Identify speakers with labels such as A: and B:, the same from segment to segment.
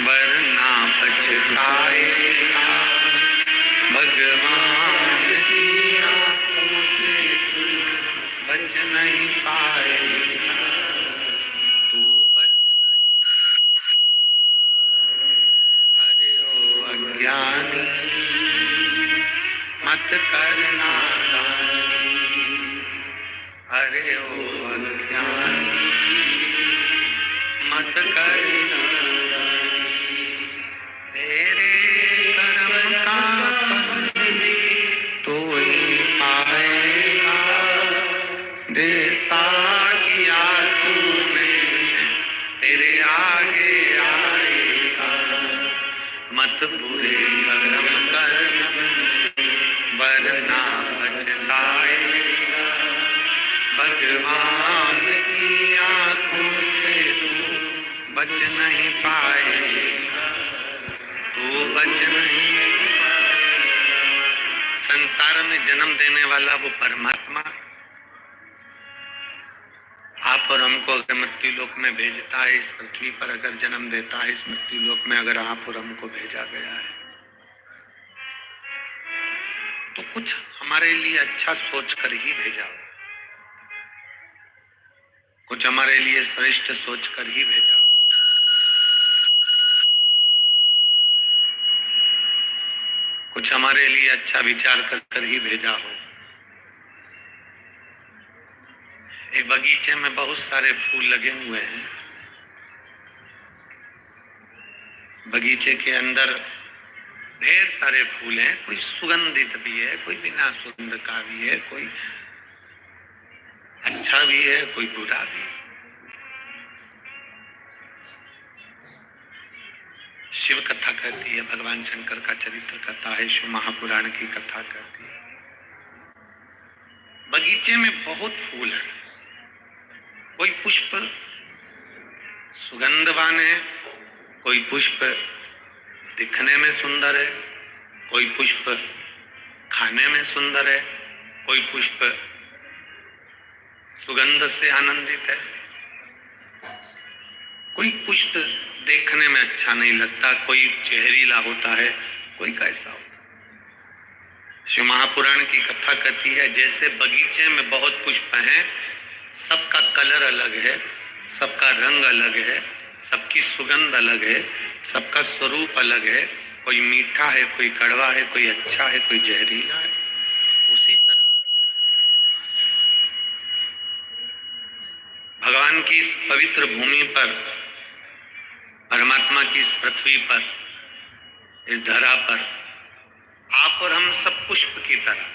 A: वरना पछताएगा भगवान की आंखों से बच नहीं पाएगा तू बच। अरे ओ अज्ञानी मत करना दानी, अरे ओ अज्ञानी मत करना दानी, तेरे कर्म का फल तो ही पाएगा जैसा किया तूने तेरे आगे आएगा। मत बुरे कर्म कर वरना पछताएगा भगवान की आंखों से तू बच नहीं पाएगा तू बच नहीं पाएगा। संसार में जन्म देने वाला वो परमात्मा आप और हमको अगर मृत्यु लोक में भेजता है, इस पृथ्वी पर अगर जन्म देता है, इस मृत्यु लोक में अगर आप और हमको भेजा गया है तो कुछ हमारे लिए अच्छा सोच कर ही भेजा हो, कुछ हमारे लिए श्रेष्ठ सोच कर ही भेजा हो। कुछ हमारे लिए अच्छा विचार कर कर ही भेजा हो। एक बगीचे में बहुत सारे फूल लगे हुए हैं, बगीचे के अंदर ढेर सारे फूल हैं, कोई सुगंधित भी है, कोई बिना सुगंध का भी है, कोई अच्छा भी है, कोई बुरा भी है। शिव कथा कहती है, भगवान शंकर का चरित्र कथा है, शिव महापुराण की कथा कहती है। बगीचे में बहुत फूल है, कोई पुष्प सुगंधवान है, कोई पुष्प दिखने में सुंदर है, कोई पुष्प खाने में सुंदर है, कोई पुष्प सुगंध से आनंदित है, कोई पुष्प देखने में अच्छा नहीं लगता, कोई जहरीला होता है, कोई कैसा होता है। शिव महापुराण की कथा कहती है जैसे बगीचे में बहुत पुष्प हैं, सबका कलर अलग है, सबका रंग अलग है, सबकी सुगंध अलग है, सबका स्वरूप अलग है, कोई मीठा है, कोई कड़वा है, कोई अच्छा है, कोई जहरीला है, उसी तरह भगवान की इस पवित्र भूमि पर, परमात्मा की इस पृथ्वी पर, इस धरा पर आप और हम सब पुष्प की तरह।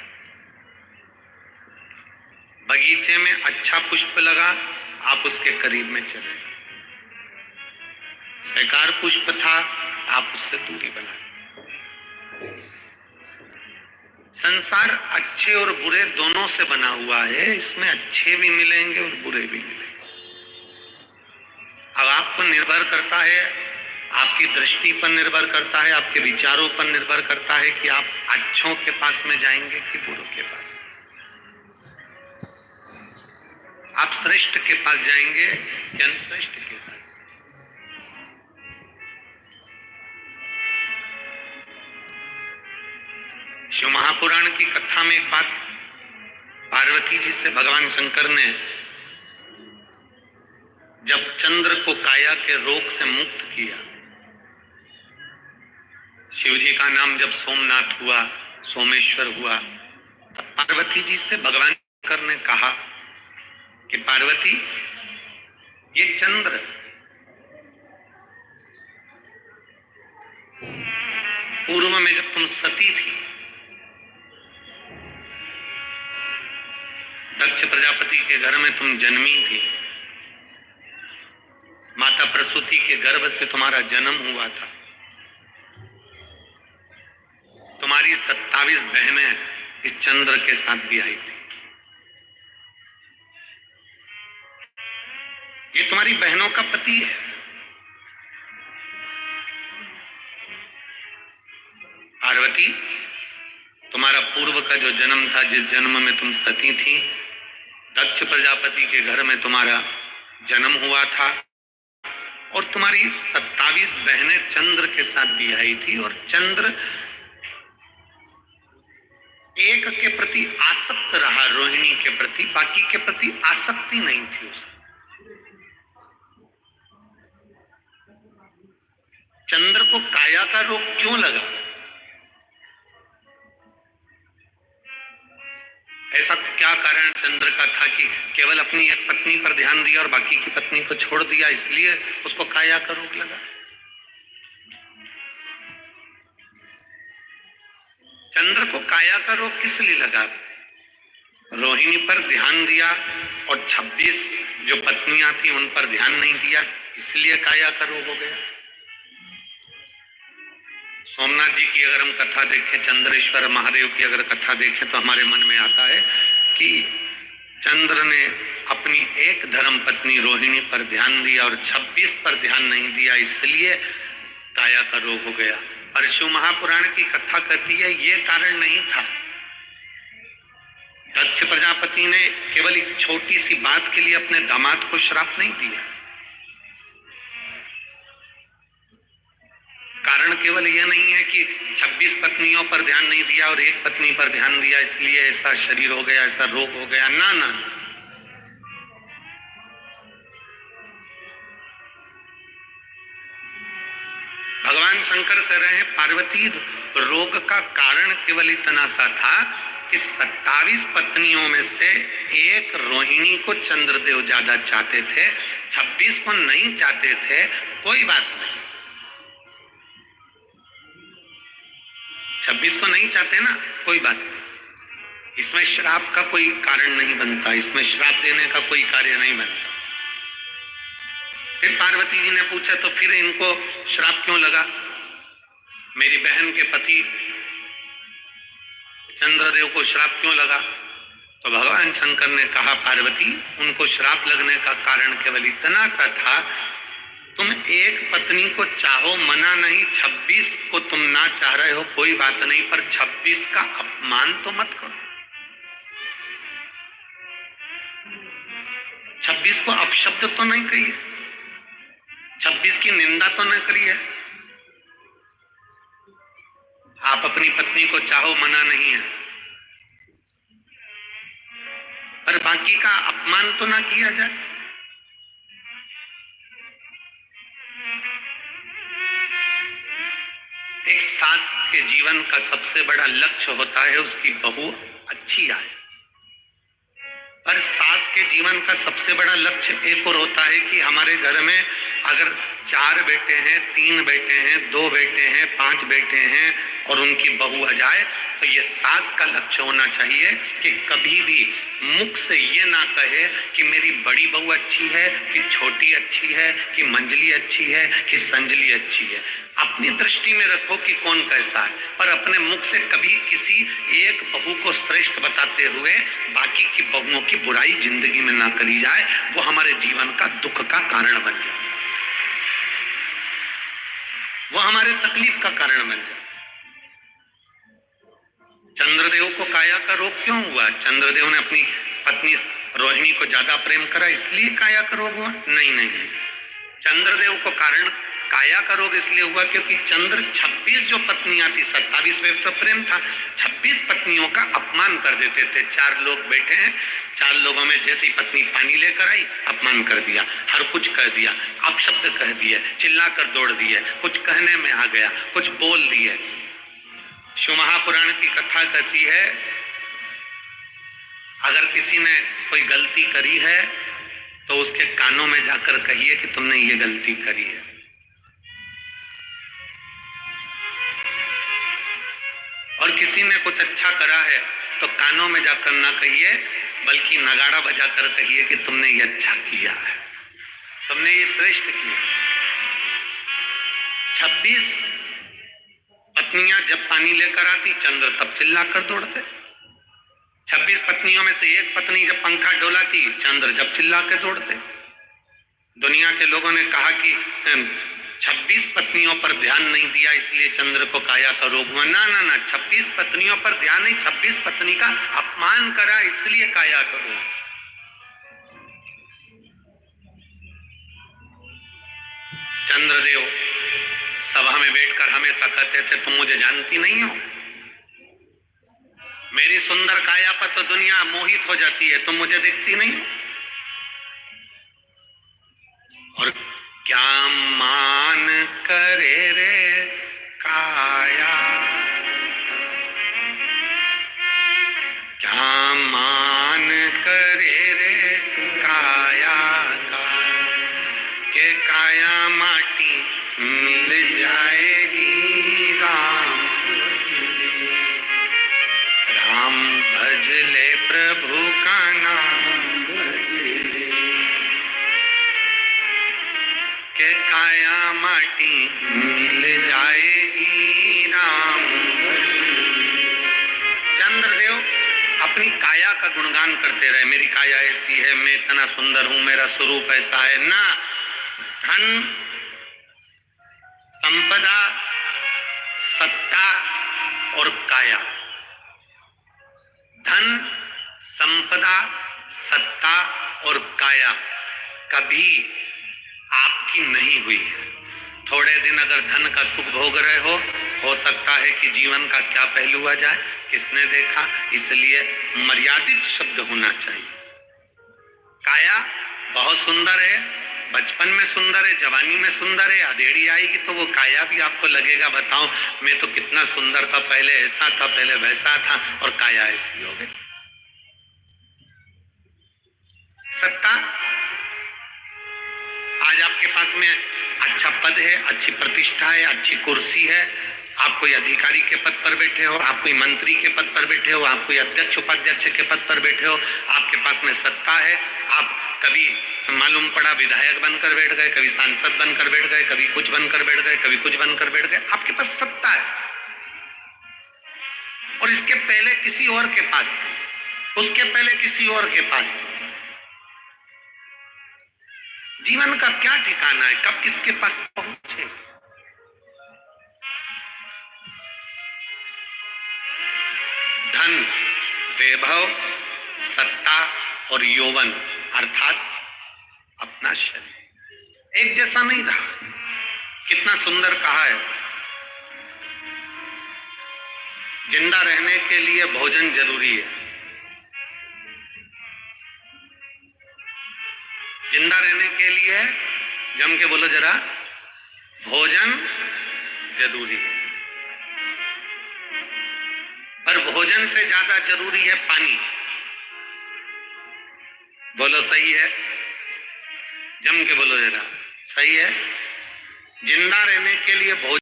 A: बगीचे में अच्छा पुष्प लगा, आप उसके करीब में चले, बेकार पुष्प था, आप उससे दूरी बनाए। संसार अच्छे और बुरे दोनों से बना हुआ है, इसमें अच्छे भी मिलेंगे और बुरे भी मिलेंगे। अब आपको निर्भर करता है, आपकी दृष्टि पर निर्भर करता है, आपके विचारों पर निर्भर करता है कि आप अच्छों के पास में जाएंगे कि बुरों के पास, आप श्रेष्ठ के पास जाएंगे कि अनश्रेष्ठ के पास। शिव महापुराण की कथा में एक बात, पार्वती जी से भगवान शंकर ने जब चंद्र को काया के रोग से मुक्त किया, शिव जी का नाम जब सोमनाथ हुआ, सोमेश्वर हुआ, तब पार्वती जी से भगवान शंकर ने कहा कि पार्वती, ये चंद्र पूर्व में जब तुम सती थी, दक्ष प्रजापति के घर में तुम जन्मी थी, माता प्रसूति के गर्भ से तुम्हारा जन्म हुआ था, तुम्हारी 27 बहनें इस चंद्र के साथ भी आई थी। ये तुम्हारी बहनों का पति है। पार्वती, तुम्हारा पूर्व का जो जन्म था, जिस जन्म में तुम सती थी, दक्ष प्रजापति के घर में तुम्हारा जन्म हुआ था और तुम्हारी 27 बहनें चंद्र के साथ ब्याही थी, और चंद्र एक के प्रति आसक्त रहा, रोहिणी के प्रति, बाकी के प्रति आसक्ति नहीं थी उसको। चंद्र को काया का रोग क्यों लगा? ऐसा क्या कारण चंद्र का था कि केवल अपनी एक पत्नी पर ध्यान दिया और बाकी की पत्नी को छोड़ दिया, इसलिए उसको काया का रोग लगा? चंद्र को काया का रोग किस लिए लगा? रोहिणी पर ध्यान दिया और 26 जो पत्नियां थी उन पर ध्यान नहीं दिया, इसलिए काया का रोग हो गया। सोमनाथ जी की अगर हम कथा देखें, चंद्रेश्वर महादेव की अगर कथा देखें, तो हमारे मन में आता है कि चंद्र ने अपनी एक धर्म पत्नी रोहिणी पर ध्यान दिया और 26 पर ध्यान नहीं दिया, इसलिए काया का रोग हो गया। और शिव महापुराण की कथा कहती है ये कारण नहीं था। दक्ष प्रजापति ने केवल एक छोटी सी बात के लिए अपने दामाद को श्राप नहीं दिया। कारण केवल यह नहीं है कि 26 पत्नियों पर ध्यान नहीं दिया और एक पत्नी पर ध्यान दिया इसलिए ऐसा शरीर हो गया, ऐसा रोग हो गया। ना ना, भगवान शंकर कह रहे हैं पार्वती रोग का कारण केवल इतना सा था कि 27 पत्नियों में से एक रोहिणी को चंद्रदेव ज्यादा चाहते थे, 26 को नहीं चाहते थे। कोई बात नहीं, 26 को नहीं चाहते ना, कोई बात नहीं। इसमें श्राप का कोई कारण नहीं बनता, इसमें श्राप देने का कोई कार्य नहीं बनता। फिर पार्वती जी ने पूछा तो फिर इनको श्राप क्यों लगा? मेरी बहन के पति चंद्रदेव को श्राप क्यों लगा? तो भगवान शंकर ने कहा पार्वती, उनको श्राप लगने का कारण केवल इतना सा था, तुम एक पत्नी को चाहो मना नहीं, 26 को तुम ना चाह रहे हो कोई बात नहीं, पर 26 का अपमान तो मत करो। 26 को अपशब्द तो नहीं कहिए, 26 की निंदा तो न करिए। आप अपनी पत्नी को चाहो मना नहीं है, पर बाकी का अपमान तो ना किया जाए। एक सास के जीवन का सबसे बड़ा लक्ष्य होता है उसकी बहू अच्छी आए, पर सास के जीवन का सबसे बड़ा लक्ष्य एक और होता है कि हमारे घर में अगर 4 बेटे हैं, 3 बेटे हैं, 2 बेटे हैं, 5 बेटे हैं और उनकी बहू आ जाए, तो ये सास का लक्ष्य होना चाहिए कि कभी भी मुख से ये ना कहे कि मेरी बड़ी बहू अच्छी है, कि छोटी अच्छी है, कि मंजली अच्छी है, कि संजली अच्छी है। अपनी दृष्टि में रखो कि कौन कैसा है, पर अपने मुख से कभी किसी एक बहू को श्रेष्ठ बताते हुए बाकी की बहुओं की बुराई जिंदगी में ना करी जाए, वो हमारे जीवन का दुख का कारण बन जाए, वो हमारे तकलीफ का कारण बन जाए। चंद्रदेव को काया का रोग क्यों हुआ? चंद्रदेव ने अपनी पत्नी रोहिणी को ज्यादा प्रेम करा इसलिए काया का रोग हुआ? नहीं नहीं नहीं, चंद्रदेव को कारण काया का रोग इसलिए हुआ क्योंकि चंद्र 26 जो पत्नियां थी, 27 में तो प्रेम था, 26 पत्नियों का अपमान कर देते थे। 4 लोग बैठे हैं, 4 लोगों में जैसी पत्नी पानी लेकर आई अपमान कर दिया, हर कुछ कह दिया, अपशब्द कह दिए, चिल्लाकर दौड़ दिए, कुछ कहने में आ गया, कुछ बोल दिए। शिव महापुराण की कथा कहती है अगर किसी ने कोई गलती करी है तो उसके कानों में जाकर कहिए कि तुमने ये गलती करी है। और किसी ने कुछ अच्छा करा है तो कानों में जाकर ना कहिए, बल्कि नगाड़ा बजाकर कहिए कि तुमने ये अच्छा किया है, तुमने ये श्रेष्ठ किया। 26 पत्नियां जब पानी लेकर आती, चंद्र तब चिल्लाकर दौड़ते। 26 पत्नियों में से एक पत्नी जब पंखा डोलाती, चंद्र जब चिल्ला के दौड़ते। दुनिया के लोगों ने कहा कि 26 पत्नियों पर ध्यान नहीं दिया इसलिए चंद्र को काया का रोग हुआ। ना ना ना, 26 पत्नियों पर ध्यान नहीं, 26 पत्नी का अपमान करा इसलिए काया का रोग। चंद्रदेव सभा में बैठकर हमेशा कहते थे, तुम मुझे जानती नहीं हो, मेरी सुंदर काया पर तो दुनिया मोहित हो जाती है, तुम मुझे देखती नहीं हो। और क्या मान करे रे काया, क्या मान करे रे काया का, के काया माटी मिल जाएगी राम, राम भज ले प्रभु का नाम भज ले, के काया माटी मिल जाएगी राम भज ले। चंद्रदेव अपनी काया का गुणगान करते रहे, मेरी काया ऐसी है, मैं इतना सुंदर हूं, मेरा स्वरूप ऐसा है ना। धन, संपदा, सत्ता और काया, धन, संपदा, सत्ता और काया कभी आपकी नहीं हुई है। थोड़े दिन अगर धन का सुख भोग रहे हो सकता है कि जीवन का क्या पहलू आ जाए, किसने देखा, इसलिए मर्यादित शब्द होना चाहिए। काया बहुत सुंदर है, बचपन में सुंदर है, जवानी में सुंदर है, अधेड़ी आएगी तो वो काया भी आपको लगेगा, बताओ मैं तो कितना सुंदर था, पहले ऐसा था, पहले वैसा था, और काया ऐसी हो गई। सत्ता, आज आपके पास में अच्छा पद है, अच्छी प्रतिष्ठा है, अच्छी कुर्सी है, आप कोई अधिकारी के पद पर बैठे हो, आप कोई मंत्री के पद पर बैठे हो, आप कोई अध्यक्ष उपाध्यक्ष के पद पर बैठे हो, आपके पास में सत्ता है, आप कभी मालूम पड़ा विधायक बनकर बैठ गए, कभी सांसद बनकर बैठ गए, कभी कुछ बनकर बैठ गए, कभी कुछ बनकर बैठ गए, आपके पास सत्ता है। और इसके पहले किसी और के पास थी, उसके पहले किसी और के पास थी। जीवन का क्या ठिकाना है, कब किसके पास पहुंचे। धन, वैभव, सत्ता और यौवन अर्थात अपना शरीर एक जैसा नहीं रहा। कितना सुंदर कहा है, जिंदा रहने के लिए भोजन जरूरी है, जिंदा रहने के लिए जम के बोलो जरा, भोजन जरूरी है, पर भोजन से ज्यादा जरूरी है पानी। बोलो सही है, जम के बोलो जरा, सही है। जिंदा रहने के लिए भोजन,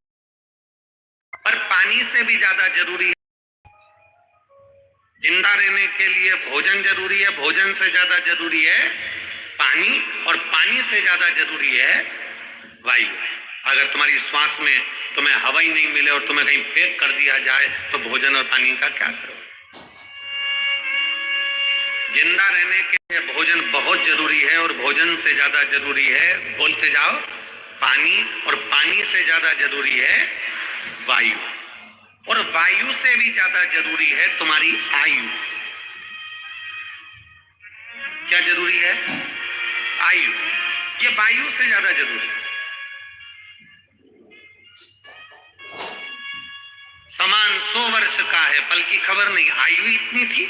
A: पर पानी से भी ज्यादा जरूरी है। जिंदा रहने के लिए भोजन जरूरी है, भोजन से ज्यादा जरूरी है पानी, और पानी से ज्यादा जरूरी है वायु। अगर तुम्हारी श्वास में तुम्हें हवा ही नहीं मिले और तुम्हें कहीं पैक कर दिया जाए तो भोजन और पानी का क्या करो। जिंदा रहने के लिए भोजन बहुत जरूरी है, और भोजन से ज्यादा जरूरी है, बोलते जाओ, पानी, और पानी से ज्यादा जरूरी है वायु, और वायु से भी ज्यादा जरूरी है तुम्हारी आयु। क्या जरूरी है? आयु। ये वायु से ज्यादा जरूरी है। समान 100 वर्ष का है, पल की खबर नहीं, आयु इतनी थी।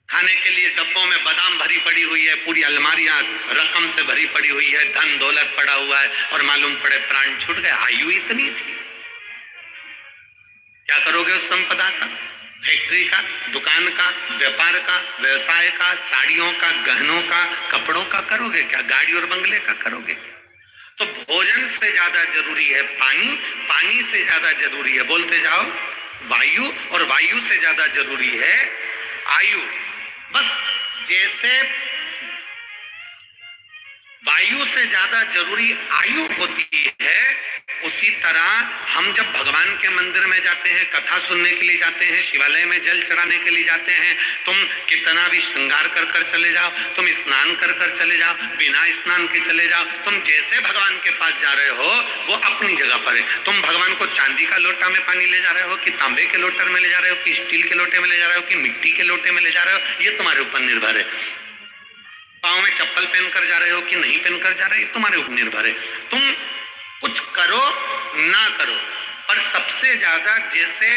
A: खाने के लिए डब्बों में बादाम भरी पड़ी हुई है, पूरी अलमारियां रकम से भरी पड़ी हुई है, धन दौलत पड़ा हुआ है, और मालूम पड़े प्राण छूट गए, आयु इतनी थी। क्या करोगे उस संपदा का? फैक्ट्री का, दुकान का, व्यापार का, व्यवसाय का, साड़ियों का, गहनों का, कपड़ों का करोगे क्या? गाड़ी और बंगले का करोगे? तो भोजन से ज्यादा जरूरी है पानी, पानी से ज्यादा जरूरी है, बोलते जाओ, वायु, और वायु से ज्यादा जरूरी है आयु। बस जैसे वायु से ज्यादा जरूरी आयु होती है, उसी तरह हम जब भगवान के मंदिर में जाते हैं, कथा सुनने के लिए जाते हैं, शिवालय में जल चढ़ाने के लिए जाते हैं, तुम कितना भी श्रृंगार कर कर चले जाओ, तुम स्नान कर कर चले जाओ, बिना स्नान के चले जाओ, तुम जैसे भगवान के पास जा रहे हो वो अपनी जगह पर है। तुम भगवान को चांदी का लोटा में पानी ले जा रहे हो, कि तांबे के लोटे में ले जा रहे हो, कि स्टील के लोटे में ले जा रहे हो, कि मिट्टी के लोटे में ले जा रहे हो, ये तुम्हारे ऊपर निर्भर है। पाँव में चप्पल पहनकर जा रहे हो कि नहीं पहनकर जा रहे हो, तुम्हारे ऊपर निर्भर है। तुम कुछ करो ना करो, पर सबसे ज्यादा जैसे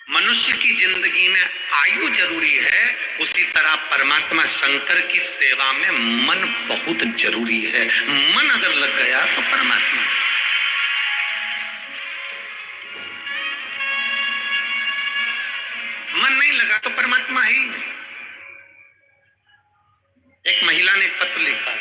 A: मनुष्य की जिंदगी में आयु जरूरी है, उसी तरह परमात्मा शंकर की सेवा में मन बहुत जरूरी है। मन अगर लग गया तो परमात्मा, मन नहीं लगा तो परमात्मा ही नहीं। एक महिला ने एक पत्र लिखा,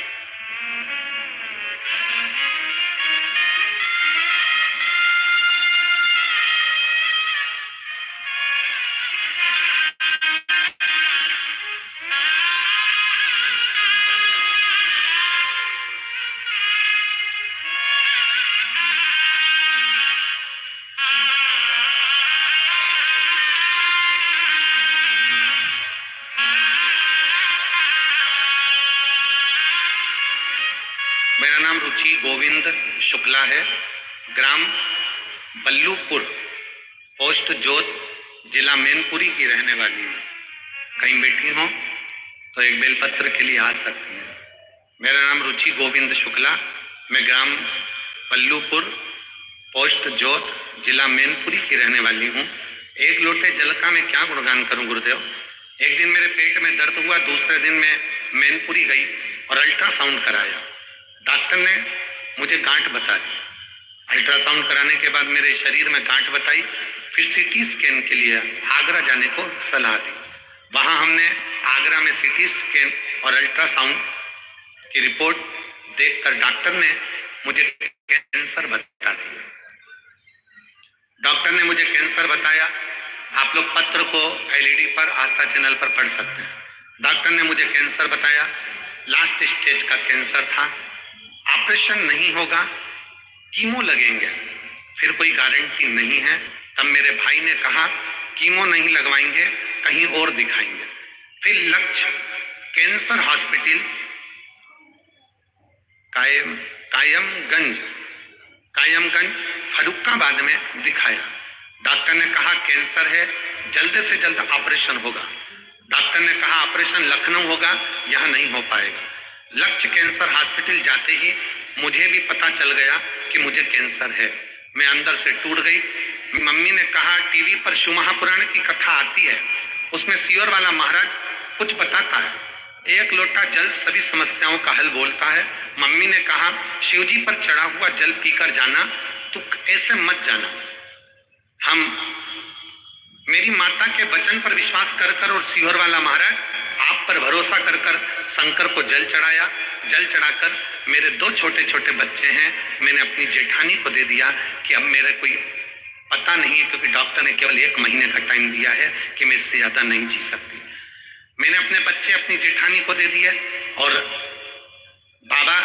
A: मेरा नाम रुचि गोविंद शुक्ला है, ग्राम बल्लूपुर, पोस्ट जोत, जिला मैनपुरी की रहने वाली हूँ। कहीं बैठी हो तो एक बेलपत्र के लिए आ सकती हैं। मेरा नाम रुचि गोविंद शुक्ला, मैं ग्राम बल्लूपुर, पोस्ट जोत, जिला मैनपुरी की रहने वाली हूँ। एक लोटे जल का मैं क्या गुणगान करूं गुरुदेव। एक दिन मेरे पेट में दर्द हुआ, दूसरे दिन मैं मैनपुरी गई और अल्ट्रासाउंड कराया। डॉक्टर ने मुझे गांठ बता दी। अल्ट्रासाउंड कराने के बाद मेरे शरीर में गांठ बताई, फिर सीटी स्कैन के लिए आगरा जाने को सलाह दी। वहां हमने आगरा में सीटी स्कैन और अल्ट्रासाउंड की रिपोर्ट देखकर डॉक्टर ने मुझे कैंसर बता दिया। डॉक्टर ने मुझे कैंसर बताया। आप लोग पत्र को एलईडी पर आस्था चैनल पर पढ़ सकते हैं। डॉक्टर ने मुझे कैंसर बताया, लास्ट स्टेज का कैंसर था, ऑपरेशन नहीं होगा, कीमो लगेंगे, फिर कोई गारंटी नहीं है। तब मेरे भाई ने कहा कीमो नहीं लगवाएंगे, कहीं और दिखाएंगे। फिर लक्ष्य कैंसर हॉस्पिटल कायमगंज फर्रुखाबाद में दिखाया। डॉक्टर ने कहा कैंसर है, जल्द से जल्द ऑपरेशन होगा। डॉक्टर ने कहा ऑपरेशन लखनऊ होगा, यहाँ नहीं हो पाएगा। लक्ष्य कैंसर हॉस्पिटल जाते ही मुझे भी पता चल गया कि मुझे कैंसर है। मैं अंदर से टूट गई। मम्मी ने कहा टीवी पर शिव महापुराण की कथा आती है, उसमें सियोर वाला महाराज कुछ बताता है, एक लोटा जल सभी समस्याओं का हल बोलता है। मम्मी ने कहा शिव जी पर चढ़ा हुआ जल पीकर जाना, तो ऐसे मत जाना। मेरी माता के वचन पर विश्वास कर कर और सियोर वाला महाराज आप पर भरोसा कर कर शंकर को जल चढ़ाया। जल चढ़ाकर मेरे 2 छोटे छोटे बच्चे हैं, मैंने अपनी जेठानी को दे दिया कि अब मेरा कोई पता नहीं है, क्योंकि डॉक्टर ने केवल 1 महीने का टाइम दिया है कि मैं इससे ज्यादा नहीं जी सकती। मैंने अपने बच्चे अपनी जेठानी को दे दिए। और बाबा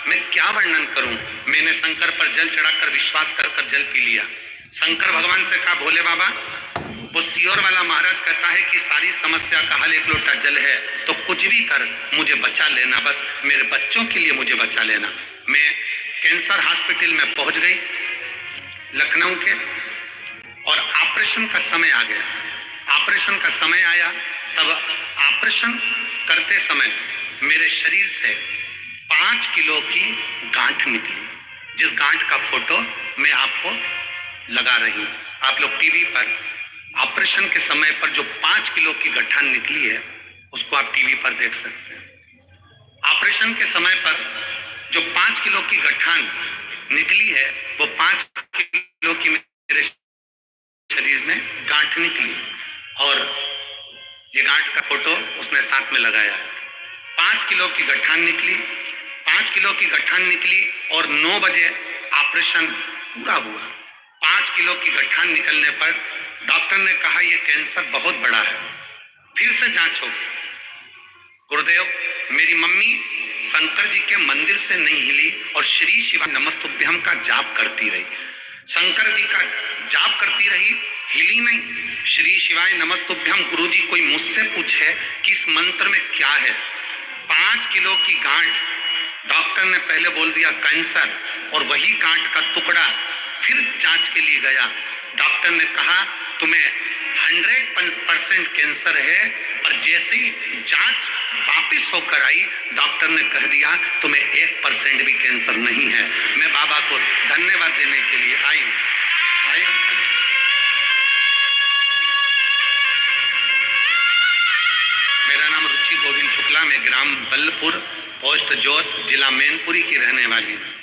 A: मैं क्या वर्णन करूं, मैंने शंकर पर जल चढ़ाकर विश्वास कर कर जल पी लिया। शंकर भगवान से कहा भोले बाबा, वो सियोर वाला महाराज कहता है कि सारी समस्या का हल 1 लोटा जल है, तो कुछ भी कर मुझे बचा लेना, बस मेरे बच्चों के लिए मुझे बचा लेना। मैं कैंसर हॉस्पिटल में पहुंच गई लखनऊ के, और ऑपरेशन का समय आ गया। ऑपरेशन का समय आया, तब ऑपरेशन करते समय मेरे शरीर से 5 किलो की गांठ निकली, जिस गांठ का फोटो मैं आपको लगा रही हूं। आप लोग टीवी पर ऑपरेशन के समय पर जो 5 किलो की गठान निकली है, उसको आप टीवी पर देख सकते हैं। ऑपरेशन के समय पर जो 5 किलो की गठान निकली है, वो 5 किलो की मेरे शरीर में गांठ निकली, और ये गांठ का फोटो उसने साथ में लगाया है। 5 किलो की गठान निकली, 5 किलो की गठान निकली, और 9 बजे ऑपरेशन पूरा हुआ। 5 किलो की गठान निकलने पर डॉक्टर ने कहा यह कैंसर बहुत बड़ा है, फिर से जांच होगी। गुरुदेव, मेरी मम्मी शंकर जी के मंदिर से नहीं हिली और श्री शिवाय नमस्तुभ्यम का जाप करती रही। शंकर जी का जाप करती रही, हिली नहीं। श्री शिवाय नमस्तुभ्यम गुरुजी कोई मुझसे पूछे कि इस मंत्र में क्या है, 5 किलो की गांठ, डॉक्टर ने पहले बोल दिया कैंसर, और वही गांठ का टुकड़ा फिर जांच के लिए गया। डॉक्टर ने कहा तुम्हें 100% कैंसर है, पर जैसे ही जांच वापिस होकर आई, डॉक्टर ने कह दिया तुम्हें 1% भी कैंसर नहीं है। मैं बाबा को धन्यवाद देने के लिए आई। मेरा नाम रुचि गोविंद शुक्ला, मैं ग्राम बल्लपुर, पोस्ट जोत, जिला मैनपुरी की रहने वाली हूँ।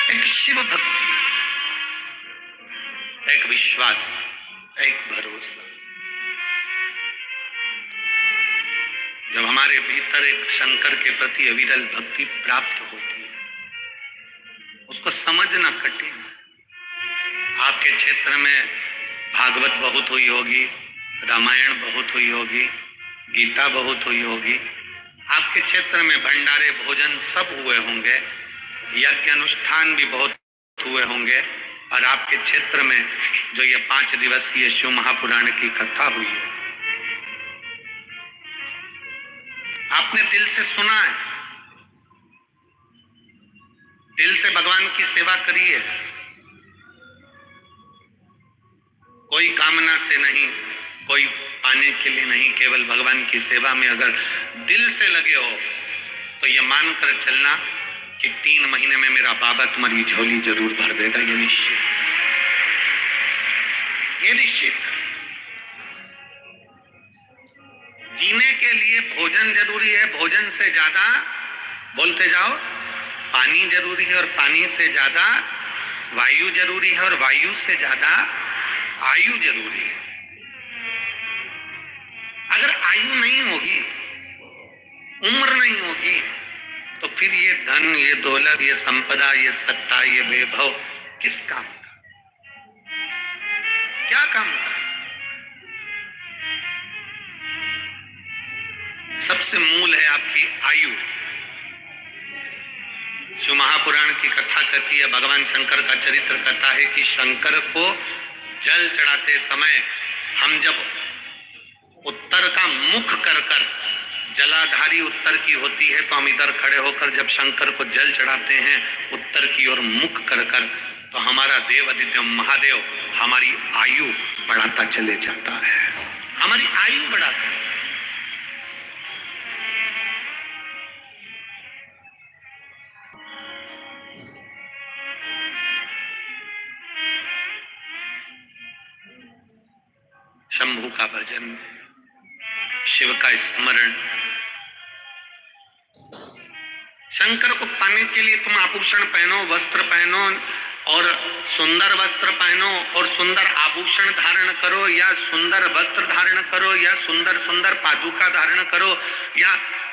A: एक शिव भक्ति, एक विश्वास, एक भरोसा, जब हमारे भीतर एक शंकर के प्रति अविरल भक्ति प्राप्त होती है, उसको समझना कठिन। आपके क्षेत्र में भागवत बहुत हुई होगी, रामायण बहुत हुई होगी, गीता बहुत हुई होगी, आपके क्षेत्र में भंडारे भोजन सब हुए होंगे, यज्ञ अनुष्ठान भी बहुत हुए होंगे, और आपके क्षेत्र में जो ये 5 दिवसीय शिव महापुराण की कथा हुई है, आपने दिल से सुना है, दिल से भगवान की सेवा करी है, कोई कामना से नहीं, कोई पाने के लिए नहीं, केवल भगवान की सेवा में अगर दिल से लगे हो तो ये मानकर चलना कि 3 महीने में मेरा बाबा तुम्हारी झोली जरूर भर देगा। ये निश्चित, ये निश्चित। जीने के लिए भोजन जरूरी है, भोजन से ज्यादा, बोलते जाओ, पानी जरूरी है, और पानी से ज्यादा वायु जरूरी है, और वायु से ज्यादा आयु जरूरी है। अगर आयु नहीं होगी, उम्र नहीं होगी, तो फिर ये धन, ये दौलत, ये संपदा, ये सत्ता, ये वैभव किस काम का, क्या काम का? सबसे मूल है आपकी आयु। शिव महापुराण की कथा कहती है, भगवान शंकर का चरित्र कहता है कि शंकर को जल चढ़ाते समय हम जब उत्तर का मुख कर कर, जलाधारी उत्तर की होती है, तो हम इधर खड़े होकर जब शंकर को जल चढ़ाते हैं उत्तर की ओर मुख कर कर, तो हमारा देव आदित्य महादेव हमारी आयु बढ़ाता चले जाता है, हमारी आयु बढ़ाता है। शंभू का भजन, शिव का स्मरण। शंकर को पाने के लिए तुम आभूषण पहनो, वस्त्र पहनो, और सुंदर वस्त्र पहनो, और सुंदर आभूषण धारण करो, या सुंदर वस्त्र धारण करो, या सुंदर सुंदर पादुका धारण करो, या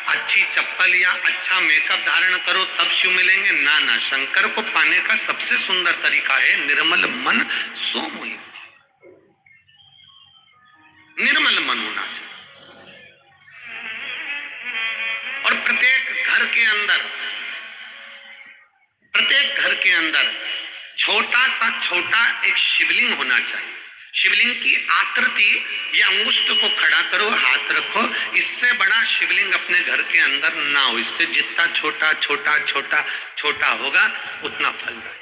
A: अच्छी चप्पल या अच्छा मेकअप धारण करो, तब शिव मिलेंगे? ना ना, शंकर को पाने का सबसे सुंदर तरीका है निर्मल मन सो मोहि। निर्मल मन होना चाहिए। और प्रत्येक घर के अंदर छोटा सा छोटा एक शिवलिंग होना चाहिए। शिवलिंग की आकृति या अंगुष्ठ को खड़ा करो, हाथ रखो, इससे बड़ा शिवलिंग अपने घर के अंदर ना हो। इससे जितना छोटा छोटा छोटा छोटा होगा उतना फल है।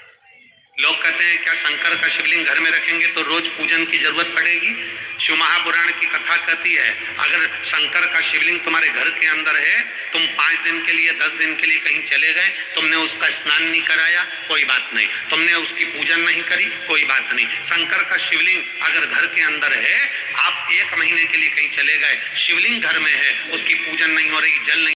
A: लोग कहते हैं क्या शंकर का शिवलिंग घर में रखेंगे तो रोज पूजन की जरूरत पड़ेगी? शिव महापुराण की कथा कहती है अगर शंकर का शिवलिंग तुम्हारे घर के अंदर है, तुम 5 दिन के लिए 10 दिन के लिए कहीं चले गए, तुमने उसका स्नान नहीं कराया, कोई बात नहीं, तुमने उसकी पूजन नहीं करी, कोई बात नहीं। शंकर का शिवलिंग अगर घर के अंदर है, आप 1 महीने के लिए कहीं चले गए, शिवलिंग घर में है, उसकी पूजन नहीं हो रही, जल नहीं